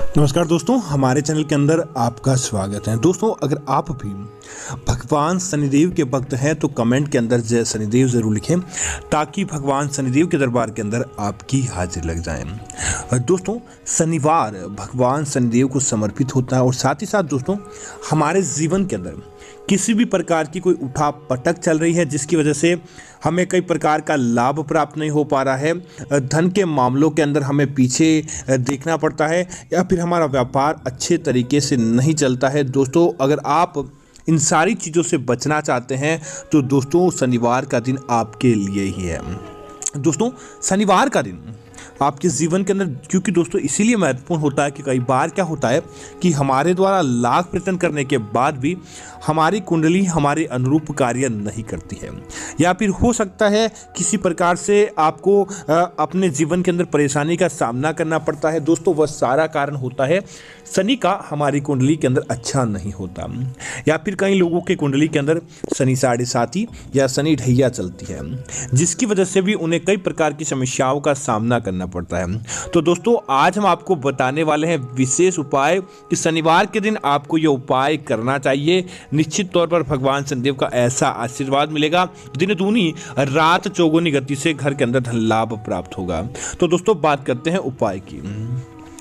नमस्कार दोस्तों, हमारे चैनल के अंदर आपका स्वागत है। दोस्तों, अगर आप भी भगवान शनिदेव के भक्त हैं तो कमेंट के अंदर जय शनिदेव ज़रूर लिखें ताकि भगवान शनिदेव के दरबार के अंदर आपकी हाजिरी लग जाए। दोस्तों, शनिवार भगवान शनिदेव को समर्पित होता है और साथ ही साथ दोस्तों हमारे जीवन के अंदर किसी भी प्रकार की कोई उठा पटक चल रही है जिसकी वजह से हमें कई प्रकार का लाभ प्राप्त नहीं हो पा रहा है, धन के मामलों के अंदर हमें पीछे देखना पड़ता है या फिर हमारा व्यापार अच्छे तरीके से नहीं चलता है। दोस्तों, अगर आप इन सारी चीज़ों से बचना चाहते हैं तो दोस्तों शनिवार का दिन आपके लिए ही है। दोस्तों, शनिवार का दिन आपके जीवन के अंदर क्योंकि दोस्तों इसीलिए महत्वपूर्ण होता है कि कई बार क्या होता है कि हमारे द्वारा लाख प्रयत्न करने के बाद भी हमारी कुंडली हमारे अनुरूप कार्य नहीं करती है, या फिर हो सकता है किसी प्रकार से आपको अपने जीवन के अंदर परेशानी का सामना करना पड़ता है। दोस्तों, वह सारा कारण होता है शनि का हमारी कुंडली के अंदर अच्छा नहीं होता, या फिर कई लोगों के कुंडली के अंदर शनि 7.5 या शनि ढैया चलती है जिसकी वजह से भी उन्हें कई प्रकार की समस्याओं का सामना करना पड़ता है। तो दोस्तों, आज हम आपको बताने वाले हैं विशेष उपाय कि शनिवार के दिन आपको यह उपाय करना चाहिए। निश्चित तौर पर भगवान शनिदेव का ऐसा आशीर्वाद मिलेगा, दिन दूनी रात चौगुनी गति से घर के अंदर धन लाभ प्राप्त होगा। तो दोस्तों, बात करते हैं उपाय की।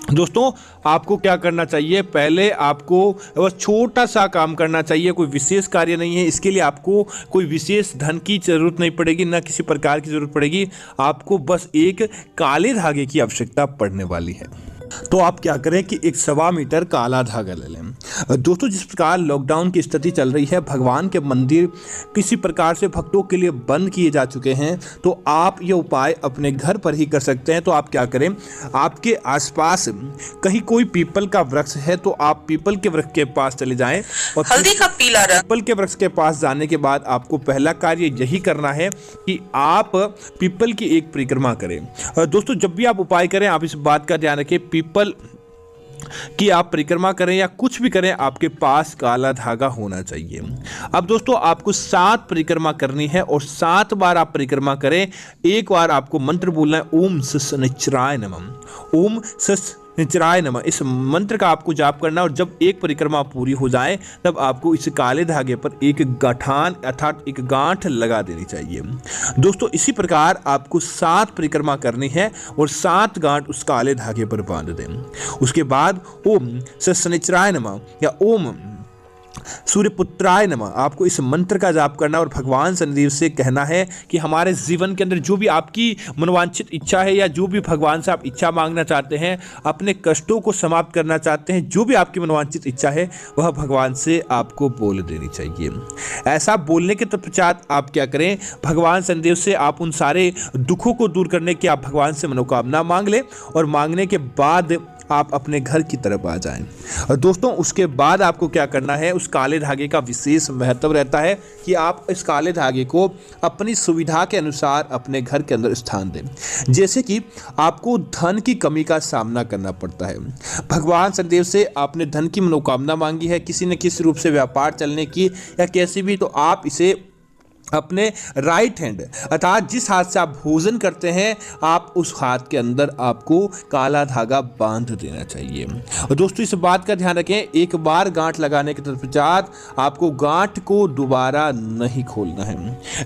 दोस्तों, आपको क्या करना चाहिए? पहले आपको बस छोटा सा काम करना चाहिए, कोई विशेष कार्य नहीं है। इसके लिए आपको कोई विशेष धन की जरूरत नहीं पड़ेगी, ना किसी प्रकार की जरूरत पड़ेगी। आपको बस एक काले धागे की आवश्यकता पड़ने वाली है। तो आप क्या करें कि 1.25 मीटर काला धागा ले लें। दोस्तों, जिस प्रकार लॉकडाउन की स्थिति चल रही है, भगवान के मंदिर किसी प्रकार से भक्तों के लिए बंद किए जा चुके हैं, तो आप ये उपाय अपने घर पर ही कर सकते हैं। तो आप क्या करें, आपके आसपास कहीं कोई पीपल का वृक्ष है तो आप पीपल के वृक्ष के पास चले जाएं और हल्दी का पीला रंग। पीपल के वृक्ष के पास जाने के बाद आपको पहला कार्य यही करना है कि आप पीपल की एक परिक्रमा करें। दोस्तों, जब भी आप उपाय करें आप इस बात का ध्यान रखें, पीपल कि आप परिक्रमा करें या कुछ भी करें, आपके पास काला धागा होना चाहिए। अब दोस्तों, आपको 7 परिक्रमा करनी है और 7 बार आप परिक्रमा करें। एक बार आपको मंत्र बोलना है, ओम शनिश्चराय नमः, ओम शनिश्चराय नमः। इस मंत्र का आपको जाप करना और जब एक परिक्रमा पूरी हो जाए तब आपको इस काले धागे पर एक गठान अर्थात एक गांठ लगा देनी चाहिए। दोस्तों, इसी प्रकार आपको 7 परिक्रमा करनी है और 7 गांठ उस काले धागे पर बांध दें। उसके बाद ओम शनिश्चराय नमः या ओम सूर्यपुत्राय नमः आपको इस मंत्र का जाप करना और भगवान शनिदेव से कहना है कि हमारे जीवन के अंदर जो भी आपकी मनोवांछित इच्छा है या जो भी भगवान से आप इच्छा मांगना चाहते हैं, अपने कष्टों को समाप्त करना चाहते हैं, जो भी आपकी मनोवांछित इच्छा है वह भगवान से आपको बोल देनी चाहिए। ऐसा बोलने के पश्चात आप क्या करें, भगवान शनिदेव से आप उन सारे दुखों को दूर करने की आप भगवान से मनोकामना मांग लें और मांगने के बाद आप अपने घर की तरफ आ जाएं। दोस्तों, उसके बाद आपको क्या करना है, उस काले धागे का विशेष महत्व रहता है कि आप इस काले धागे को अपनी सुविधा के अनुसार अपने घर के अंदर स्थान दें। जैसे कि आपको धन की कमी का सामना करना पड़ता है, भगवान शनिदेव से आपने धन की मनोकामना मांगी है, किसी न किसी रूप से व्यापार चलने की या कैसी भी, तो आप इसे अपने राइट हैंड अर्थात जिस हाथ से आप भोजन करते हैं, आप उस हाथ के अंदर आपको काला धागा बांध देना चाहिए। और दोस्तों, इस बात का ध्यान रखें, एक बार गांठ लगाने के पश्चात आपको गांठ को दोबारा नहीं खोलना है।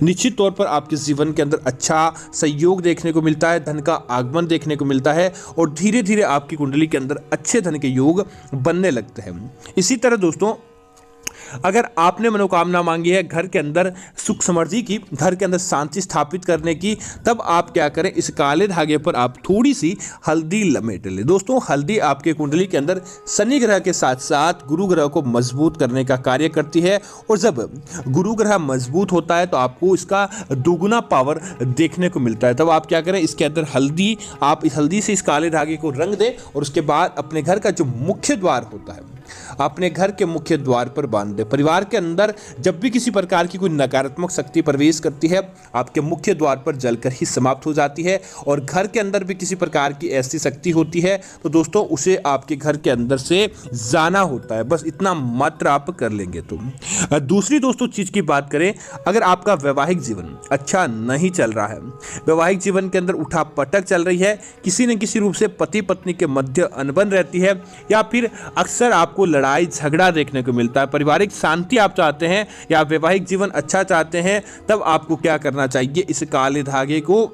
निश्चित तौर पर आपके जीवन के अंदर अच्छा सहयोग देखने को मिलता है, धन का आगमन देखने को मिलता है और धीरे धीरे आपकी कुंडली के अंदर अच्छे धन के योग बनने लगते हैं। इसी तरह दोस्तों, अगर आपने मनोकामना मांगी है घर के अंदर सुख समृद्धि की, घर के अंदर शांति स्थापित करने की, तब आप क्या करें, इस काले धागे पर आप थोड़ी सी हल्दी लपेट लें। दोस्तों, हल्दी आपके कुंडली के अंदर शनि ग्रह के साथ साथ गुरु ग्रह को मजबूत करने का कार्य करती है और जब गुरु ग्रह मजबूत होता है तो आपको इसका दोगुना पावर देखने को मिलता है। तब आप क्या करें, इसके अंदर आप इस हल्दी से इस काले धागे को रंग दें और उसके बाद अपने घर का जो मुख्य द्वार होता है अपने घर के मुख्य द्वार पर बांध दें। परिवार के अंदर जब भी किसी प्रकार की कोई नकारात्मक शक्ति प्रवेश करती है, आपके मुख्य द्वार पर जलकर ही समाप्त हो जाती है। और घर के अंदर भी किसी प्रकार की ऐसी शक्ति होती है तो दोस्तों उसे आपके घर के अंदर से जाना होता है। बस इतना मात्र आप कर लेंगे तो। दूसरी दोस्तों चीज की बात करें, अगर आपका वैवाहिक जीवन अच्छा नहीं चल रहा है, वैवाहिक जीवन के अंदर उठा पटक चल रही है, किसी न किसी रूप से पति पत्नी के मध्य अनबन रहती है, या फिर अक्सर आपको लड़ाई झगड़ा देखने को मिलता है, पारिवारिक शांति आप चाहते हैं या वैवाहिक जीवन अच्छा चाहते हैं, तब आपको क्या करना चाहिए, इस काले धागे को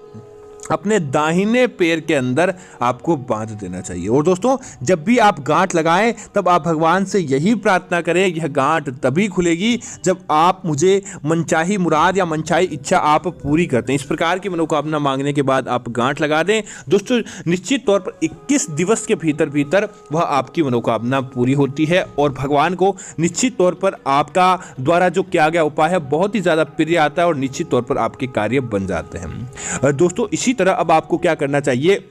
अपने दाहिने पैर के अंदर आपको बांध देना चाहिए। और दोस्तों जब भी आप गांठ लगाएं तब आप भगवान से यही प्रार्थना करें, यह गांठ तभी खुलेगी जब आप मुझे मनचाही मुराद या मनचाही इच्छा आप पूरी करते हैं। इस प्रकार की मनोकामना मांगने के बाद आप गांठ लगा दें दोस्तों, निश्चित तौर पर 21 दिवस के भीतर वह आपकी मनोकामना पूरी होती है और भगवान को निश्चित तौर पर आपका द्वारा जो किया गया उपाय है बहुत ही ज़्यादा प्रिय आता है और निश्चित तौर पर आपके कार्य बन जाते हैं। दोस्तों इसी तरह अब आपको क्या करना चाहिए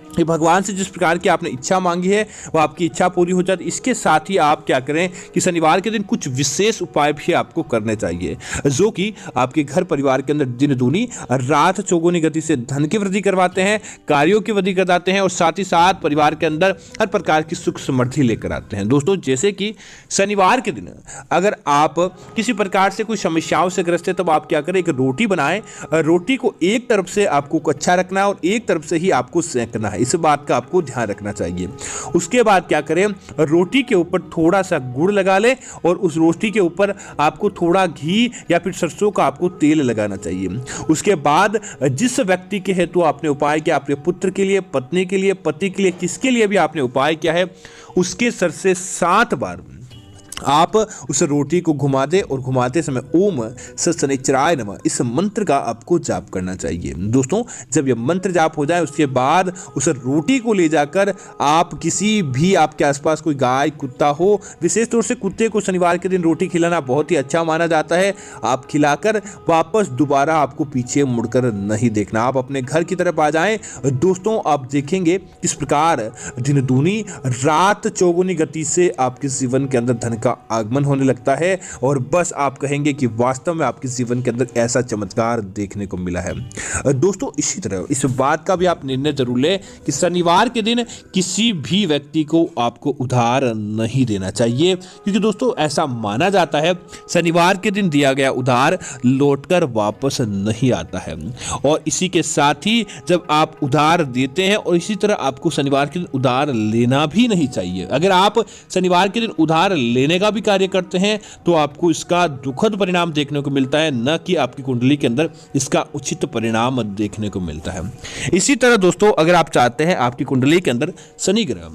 कि भगवान से जिस प्रकार की आपने इच्छा मांगी है वह आपकी इच्छा पूरी हो जाती। इसके साथ ही आप क्या करें कि शनिवार के दिन कुछ विशेष उपाय भी आपको करने चाहिए जो कि आपके घर परिवार के अंदर दिन दूनी रात चौगुनी गति से धन की वृद्धि करवाते हैं, कार्यों की वृद्धि कराते हैं और साथ ही साथ परिवार के अंदर हर प्रकार की सुख समृद्धि लेकर आते हैं। दोस्तों जैसे कि शनिवार के दिन अगर आप किसी प्रकार से कोई समस्याओं से ग्रस्त है तब आप क्या करें, एक रोटी बनाएं, रोटी को एक तरफ से आपको कच्चा रखना है और एक तरफ से ही आपको सेंकना है, इस बात का आपको ध्यान रखना चाहिए। उसके बाद क्या करें, रोटी के ऊपर थोड़ा सा गुड़ लगा लें और उस रोटी के ऊपर आपको थोड़ा घी या फिर सरसों का आपको तेल लगाना चाहिए। उसके बाद जिस व्यक्ति के हेतु आपने उपाय किया, अपने पुत्र के लिए, पत्नी के लिए, पति के लिए, किसके लिए भी आपने उपाय किया है, उसके सर से 7 बार आप उस रोटी को घुमा दे और घुमाते समय ओम शनिश्चराय नमः इस मंत्र का आपको जाप करना चाहिए। दोस्तों जब यह मंत्र जाप हो जाए उसके बाद उस रोटी को ले जाकर आप किसी भी आपके आसपास कोई गाय कुत्ता हो, विशेष तौर से कुत्ते को शनिवार के दिन रोटी खिलाना बहुत ही अच्छा माना जाता है, आप खिलाकर वापस दोबारा आपको पीछे मुड़कर नहीं देखना, आप अपने घर की तरफ आ जाएं। दोस्तों आप देखेंगे किस प्रकार दिन दूनी रात चौगुनी गति से आपके जीवन के अंदर धन आगमन होने लगता है और बस आप कहेंगे कि वास्तव में आपके जीवन के अंदर ऐसा चमत्कार देखने को मिला है। दोस्तों इसी तरह इस बात का भी आप निर्णय जरूर लें कि शनिवार के दिन किसी भी व्यक्ति को आपको उधार नहीं देना चाहिए, क्योंकि दोस्तों ऐसा माना जाता है शनिवार के दिन दिया गया उधार लौटकर वापस नहीं आता है। और इसी के साथ ही जब आप उधार देते हैं और इसी तरह आपको शनिवार के दिन उधार लेना भी नहीं चाहिए। अगर आप शनिवार के दिन उधार लेने का भी कार्य करते हैं तो आपको इसका दुखद परिणाम देखने को मिलता है, न कि आपकी कुंडली के अंदर इसका उचित परिणाम देखने को मिलता है। इसी तरह दोस्तों अगर आप चाहते हैं आपकी कुंडली के अंदर शनि ग्रह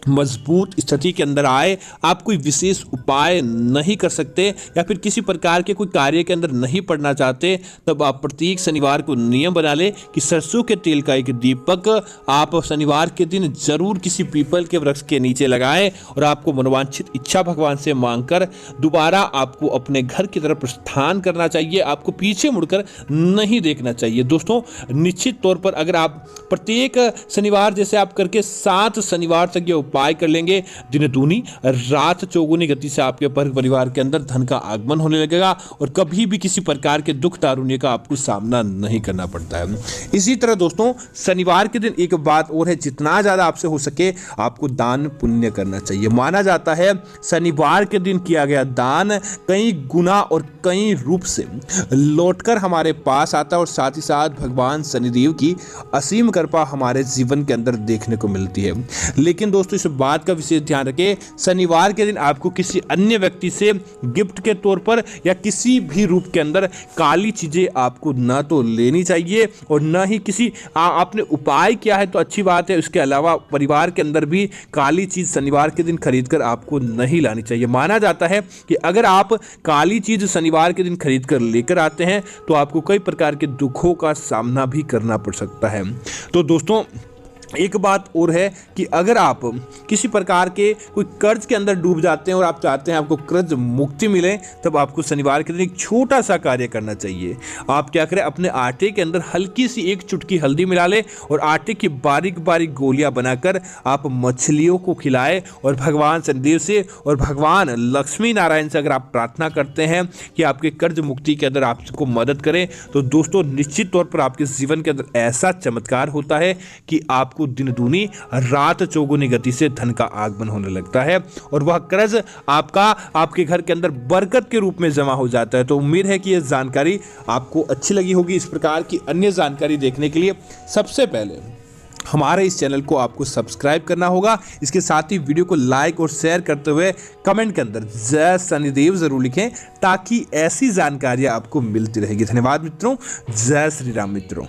मजबूत स्थिति के अंदर आए, आप कोई विशेष उपाय नहीं कर सकते या फिर किसी प्रकार के कोई कार्य के अंदर नहीं पड़ना चाहते, तब आप प्रत्येक शनिवार को नियम बना ले कि सरसों के तेल का एक दीपक आप शनिवार के दिन जरूर किसी पीपल के वृक्ष के नीचे लगाएं और आपको मनोवांछित इच्छा भगवान से मांगकर दोबारा आपको अपने घर की तरफ प्रस्थान करना चाहिए, आपको पीछे मुड़कर नहीं देखना चाहिए। दोस्तों निश्चित तौर पर अगर आप प्रत्येक शनिवार जैसे आप करके 7 शनिवार तक ये उपाय कर लेंगे, दिन दूनी रात चौगुनी गति से आपके परिवार के अंदर धन का आगमन होने लगेगा और कभी भी किसी प्रकार के दुख तारुण्य का आपको सामना नहीं करना पड़ता है। इसी तरह दोस्तों शनिवार के दिन एक बात और है, जितना ज्यादा आपसे हो सके आपको दान पुण्य करना चाहिए। माना जाता है शनिवार के दिन किया गया दान कई गुना और कई रूप से लौटकर हमारे पास आता है और साथ ही साथ भगवान शनिदेव की असीम कृपा हमारे जीवन के अंदर देखने को मिलती है। लेकिन दोस्तों इस बात का विशेष ध्यान रखें, शनिवार के दिन आपको किसी अन्य व्यक्ति से गिफ्ट के तौर पर या किसी भी रूप के अंदर काली चीजें आपको ना तो लेनी चाहिए और ना ही किसी आपने उपाय किया है तो अच्छी बात है, उसके अलावा परिवार के अंदर भी काली चीज शनिवार के दिन खरीदकर आपको नहीं लानी चाहिए। माना जाता है कि अगर आप काली चीज शनिवार के दिन खरीद कर लेकर आते हैं तो आपको कई प्रकार के दुखों का सामना भी करना पड़ सकता है। तो दोस्तों एक बात और है कि अगर आप किसी प्रकार के कोई कर्ज के अंदर डूब जाते हैं और आप चाहते हैं आपको कर्ज मुक्ति मिले, तब आपको शनिवार के दिन एक छोटा सा कार्य करना चाहिए। आप क्या करें, अपने आटे के अंदर हल्की सी एक चुटकी हल्दी मिला लें और आटे की बारीक बारीक गोलियां बनाकर आप मछलियों को खिलाएं और भगवान शनिदेव से और भगवान लक्ष्मी नारायण से अगर आप प्रार्थना करते हैं कि आपके कर्ज मुक्ति के अंदर आपको मदद करें, तो दोस्तों निश्चित तौर पर आपके जीवन के अंदर ऐसा चमत्कार होता है कि आपको दिन दूनी रात चौगुनी गति से धन का आगमन होने लगता है और वह कर्ज आपका आपके घर के अंदर बरकत के रूप में जमा हो जाता है। तो उम्मीद है कि यह जानकारी आपको अच्छी लगी होगी। इस प्रकार की अन्य जानकारी देखने के लिए सबसे पहले हमारे इस चैनल को आपको सब्सक्राइब करना होगा। इसके साथ ही वीडियो को लाइक और शेयर करते हुए कमेंट के अंदर जय शनिदेव जरूर लिखें, ताकि ऐसी जानकारियां आपको मिलती रहेगी। धन्यवाद मित्रों। जय श्री राम मित्रों।